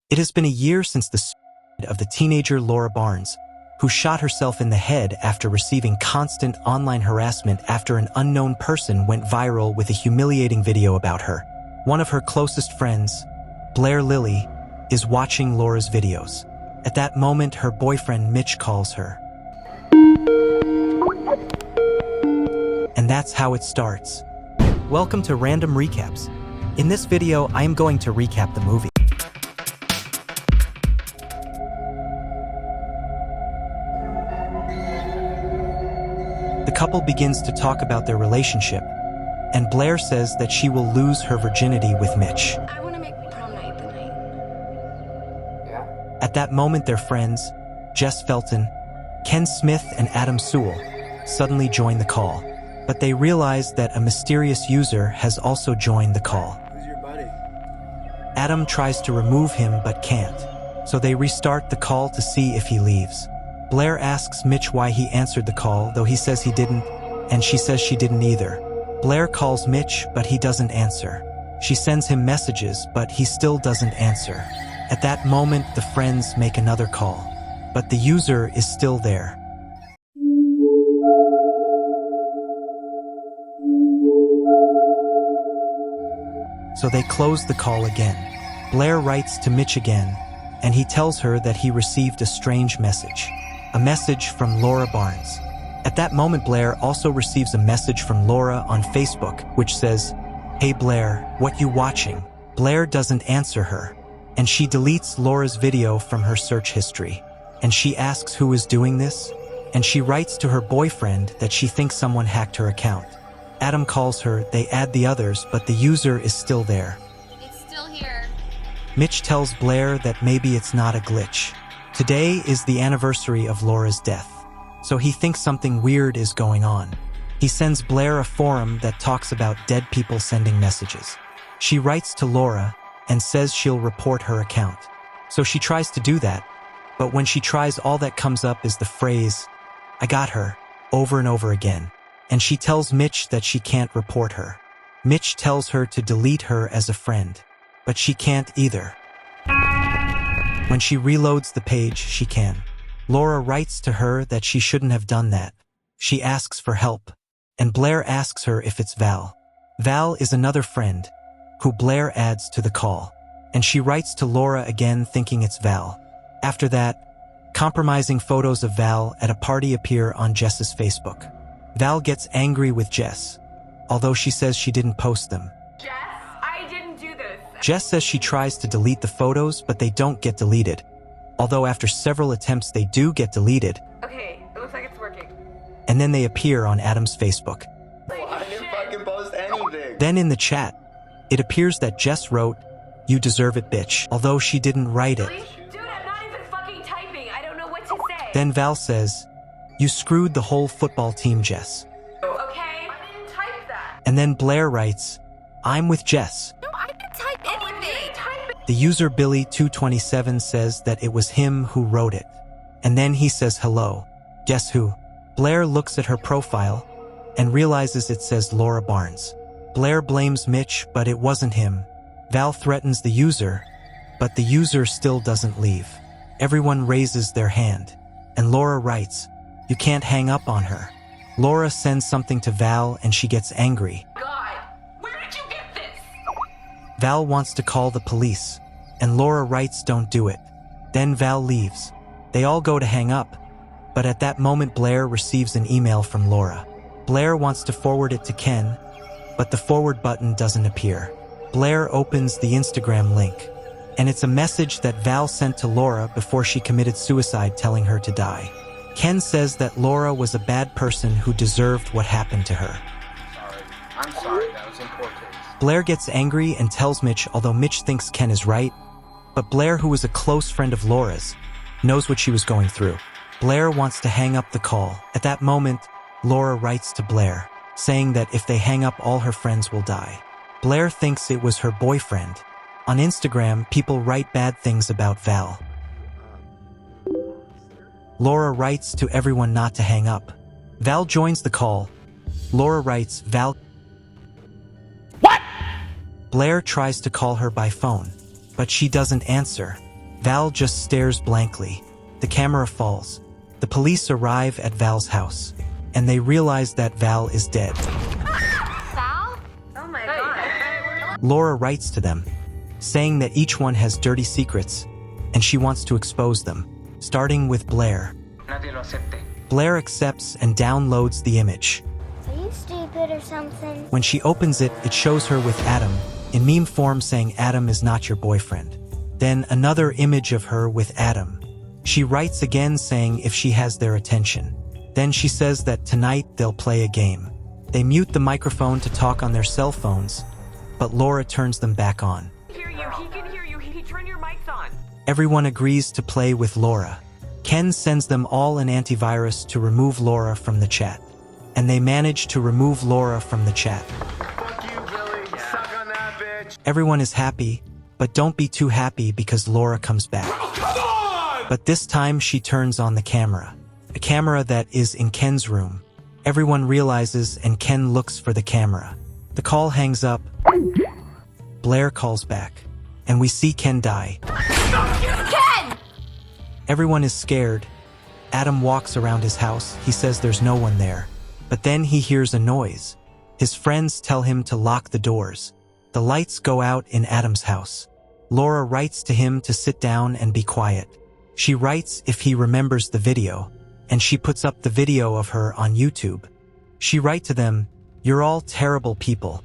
It has been a year since the suicide of the teenager Laura Barnes, who shot herself in the head after receiving constant online harassment after an unknown person went viral with a humiliating video about her. One of her closest friends, Blair Lilly, is watching Laura's videos. At that moment, her boyfriend Mitch calls her. And that's how it starts. Welcome to Random Recaps. In this video, I am going to recap the movie. The couple begins to talk about their relationship, and Blair says that she will lose her virginity with Mitch. I want to make prom night the night. At that moment, their friends, Jess Felton, Ken Smith, and Adam Sewell, suddenly join the call. But they realize that a mysterious user has also joined the call. Who's your buddy? Adam tries to remove him but can't, so they restart the call to see if he leaves. Blair asks Mitch why he answered the call, though he says he didn't, and she says she didn't either. Blair calls Mitch, but he doesn't answer. She sends him messages, but he still doesn't answer. At that moment, the friends make another call, but the user is still there. So they close the call again. Blair writes to Mitch again, and he tells her that he received a strange message. A message from Laura Barnes. At that moment, Blair also receives a message from Laura on Facebook, which says, "Hey Blair, what you watching?" Blair doesn't answer her, and she deletes Laura's video from her search history. And she asks who is doing this, and she writes to her boyfriend that she thinks someone hacked her account. Adam calls her, they add the others, but the user is still there. It's still here. Mitch tells Blair that maybe it's not a glitch. Today is the anniversary of Laura's death, so he thinks something weird is going on. He sends Blair a forum that talks about dead people sending messages. She writes to Laura and says she'll report her account. So she tries to do that, but when she tries, all that comes up is the phrase, "I got her," over and over again. And she tells Mitch that she can't report her. Mitch tells her to delete her as a friend, but she can't either. When she reloads the page, she can. Laura writes to her that she shouldn't have done that. She asks for help, and Blair asks her if it's Val. Val is another friend, who Blair adds to the call, and she writes to Laura again thinking it's Val. After that, compromising photos of Val at a party appear on Jess's Facebook. Val gets angry with Jess, although she says she didn't post them. Jess, I didn't do this. Jess says she tries to delete the photos, but they don't get deleted. Although after several attempts they do get deleted. Okay, it looks like it's working. And then they appear on Adam's Facebook. I didn't fucking post anything. Then in the chat, it appears that Jess wrote, "You deserve it, bitch," although she didn't write it. Dude, I'm not even fucking typing. I don't know what to say. Then Val says, "You screwed the whole football team, Jess." Okay, I didn't type that. And then Blair writes, "I'm with Jess." No, I didn't type anything. The user Billy227 says that it was him who wrote it. And then he says hello. Guess who? Blair looks at her profile and realizes it says Laura Barnes. Blair blames Mitch, but it wasn't him. Val threatens the user, but the user still doesn't leave. Everyone raises their hand, and Laura writes, "You can't hang up on her." Laura sends something to Val and she gets angry. God, where did you get this? Val wants to call the police, and Laura writes, "Don't do it." Then Val leaves. They all go to hang up, but at that moment Blair receives an email from Laura. Blair wants to forward it to Ken, but the forward button doesn't appear. Blair opens the Instagram link, and it's a message that Val sent to Laura before she committed suicide, telling her to die. Ken says that Laura was a bad person who deserved what happened to her. I'm sorry, that was in poor taste. Blair gets angry and tells Mitch, although Mitch thinks Ken is right, but Blair, who is a close friend of Laura's, knows what she was going through. Blair wants to hang up the call. At that moment, Laura writes to Blair, saying that if they hang up, all her friends will die. Blair thinks it was her boyfriend. On Instagram, people write bad things about Val. Laura writes to everyone not to hang up. Val joins the call. Laura writes, "Val..." What? Blair tries to call her by phone, but she doesn't answer. Val just stares blankly. The camera falls. The police arrive at Val's house, and they realize that Val is dead. Val? Oh my god. Laura writes to them, saying that each one has dirty secrets, and she wants to expose them, starting with Blair. Blair accepts and downloads the image. Are you stupid or something? When she opens it, it shows her with Adam, in meme form saying Adam is not your boyfriend. Then another image of her with Adam. She writes again saying if she has their attention. Then she says that tonight they'll play a game. They mute the microphone to talk on their cell phones, but Laura turns them back on. He can hear you. He turned your mics on. Everyone agrees to play with Laura. Ken sends them all an antivirus to remove Laura from the chat. And they manage to remove Laura from the chat. Fuck you, Billy. Suck on that bitch. Everyone is happy, but don't be too happy because Laura comes back. But this time she turns on the camera. A camera that is in Ken's room. Everyone realizes and Ken looks for the camera. The call hangs up. Blair calls back. And we see Ken die. Ken! Everyone is scared. Adam walks around his house. He says there's no one there. But then he hears a noise. His friends tell him to lock the doors. The lights go out in Adam's house. Laura writes to him to sit down and be quiet. She writes if he remembers the video, and she puts up the video of her on YouTube. She writes to them, "You're all terrible people."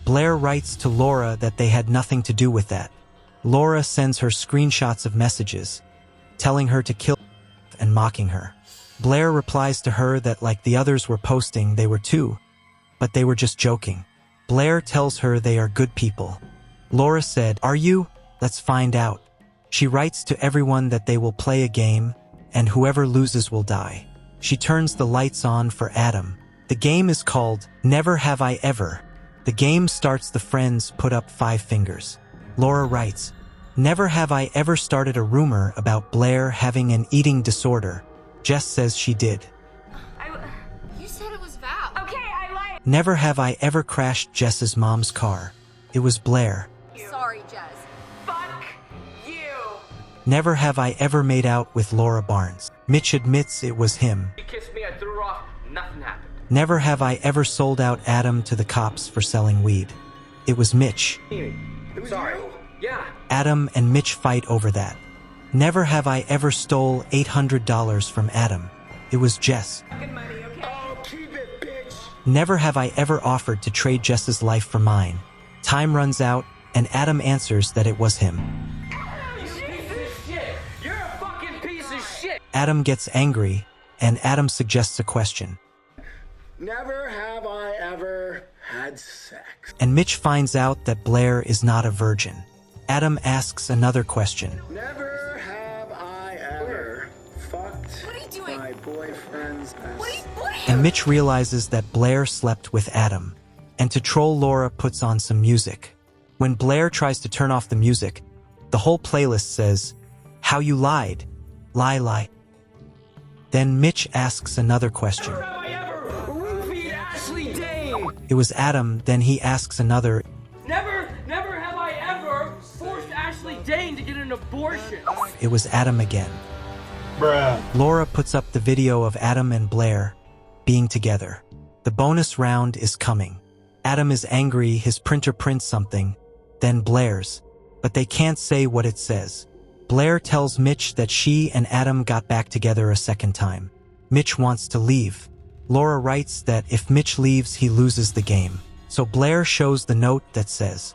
Blair writes to Laura that they had nothing to do with that. Laura sends her screenshots of messages, telling her to kill and mocking her. Blair replies to her that like the others were posting, they were too, but they were just joking. Blair tells her they are good people. Laura said, "Are you? Let's find out." She writes to everyone that they will play a game, and whoever loses will die. She turns the lights on for Adam. The game is called Never Have I Ever. The game starts the friends put up 5 fingers. Laura writes, "Never have I ever started a rumor about Blair having an eating disorder." Jess says she did. You said it was Val. Okay, I lied. Never have I ever crashed Jess's mom's car. It was Blair. Sorry, Jess. Fuck you. Never have I ever made out with Laura Barnes. Mitch admits it was him. She kissed me, I threw her off, nothing happened. Never have I ever sold out Adam to the cops for selling weed. It was Mitch. Sorry. Yeah. Adam and Mitch fight over that. Never have I ever stole $800 from Adam. It was Jess. Money, okay? Oh, keep it, bitch. Never have I ever offered to trade Jess's life for mine. Time runs out, and Adam answers that it was him. You piece of shit! You're a fucking piece of shit! Adam gets angry, and Adam suggests a question. Never have I ever had sex. And Mitch finds out that Blair is not a virgin. Adam asks another question. Never have I ever fucked What are you doing? my boyfriend's best. What are you? And Mitch realizes that Blair slept with Adam. And to troll Laura puts on some music. When Blair tries to turn off the music, the whole playlist says, "How you lied. Lie. Then Mitch asks another question. Never have I ever roofied Ashley Dane! It was Adam, then he asks another. Never have I ever forced Ashley Dane to get an abortion! It was Adam again. Bruh. Laura puts up the video of Adam and Blair being together. The bonus round is coming. Adam is angry, his printer prints something, then Blair's, but they can't say what it says. Blair tells Mitch that she and Adam got back together a second time. Mitch wants to leave. Laura writes that if Mitch leaves, he loses the game. So Blair shows the note that says,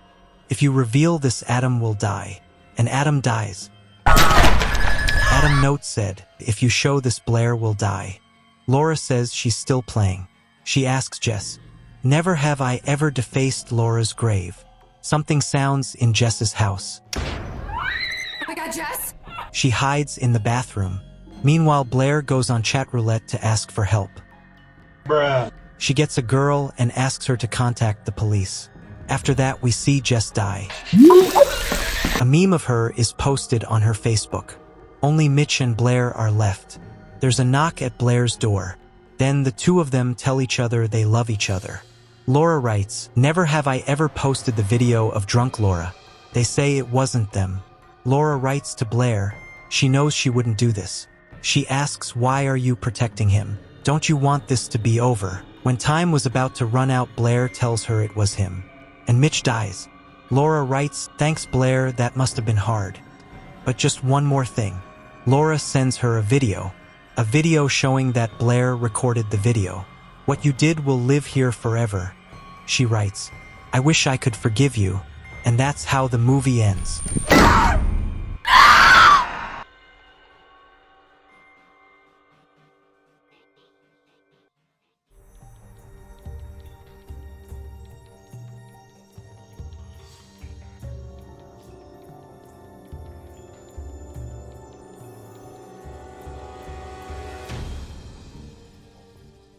"If you reveal this, Adam will die." And Adam dies. Adam note said, "If you show this, Blair will die." Laura says she's still playing. She asks Jess, "Never have I ever defaced Laura's grave." Something sounds in Jess's house. Oh my god, Jess? She hides in the bathroom. Meanwhile, Blair goes on chat roulette to ask for help. Bruh. She gets a girl and asks her to contact the police. After that, we see Jess die. A meme of her is posted on her Facebook. Only Mitch and Blair are left. There's a knock at Blair's door. Then the two of them tell each other they love each other. Laura writes, "Never have I ever posted the video of drunk Laura. They say it wasn't them." Laura writes to Blair. She knows she wouldn't do this. She asks, why are you protecting him? Don't you want this to be over? When time was about to run out, Blair tells her it was him. And Mitch dies. Laura writes, thanks Blair, that must have been hard. But just one more thing. Laura sends her a video showing that Blair recorded the video. What you did will live here forever. She writes, I wish I could forgive you. And that's how the movie ends.